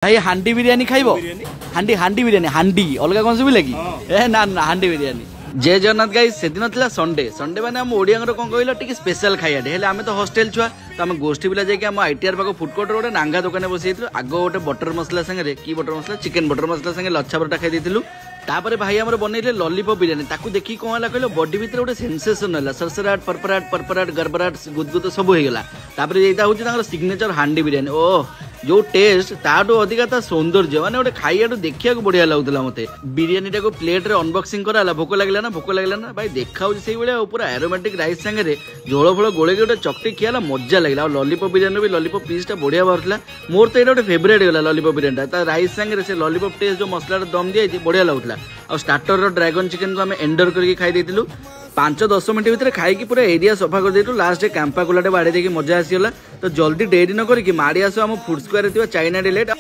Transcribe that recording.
भाई हांडी बिरियानी खाइबो हांडी हांडी बिरियानी हांडी अलग कौन सुबिला कि ए ना ना हांडी बिरियानी जय जगन्नाथ गाइस से दिन थिला संडे संडे माने हम ओडिया रो कोन कहलो टिके स्पेशल खाइया हेले आमे तो हॉस्टल छुआ तो हम गोष्ठी बिला जाय कि हम आईटीआर पाको फूड कोर्ट रो नांगा दुकान बसैथिलु आगो गोटे बटर मसला संगे रे की बटर मसला चिकन बटर मसला संगे लच्छा परोटा खाइ दिथिलु तापर भाई हमर बनैले लॉलीपॉप बिरियानी ताकू देखि कोन हला कहलो बॉडी भीतर गोटे सेंसेशन हला सरसराट परपराट गरबराट गुदगुद सब हो गेला तापर एटा होची तांगर सिग्नेचर हांडी बिरियानी ओ जो टेस्ट ताठू अधिका ता सौंदर्य माने गोटे खाइयाटू देखिया को बढ़िया लागुतला मते बिरियानी टाको प्लेट रे अनबॉक्सिंग कराला भोक लागला ना भाई देखाउ सेई बेले पूरा एरोमेटिक राइस संगे रे झोल फळ गोळे गोटे चकटी खियाला मजा लागला लॉलीपॉप बिरियानी भी लॉलीपॉप पीस टा बढ़िया बारला मोर तो एटा गोटे फेवरेट गेला लॉलीपॉप बिरियानी ता राइस संगे रे से लॉलीपॉप टेस्ट जो मसला दम दिया बढ़िया लागुतला और स्टार्टर रो ड्रैगन चिकन को हम एंडर करके खाई देथिलु 5-10 मिनट भितर खाई पूरा एरिया सफा कर देलु लास्ट कैंपा कोलाटे बाड़े देकी मजा आसीगला तो जल्दी डेरी न करी मारी आसो हम फूड स्क्वायर चाइना डिलेट।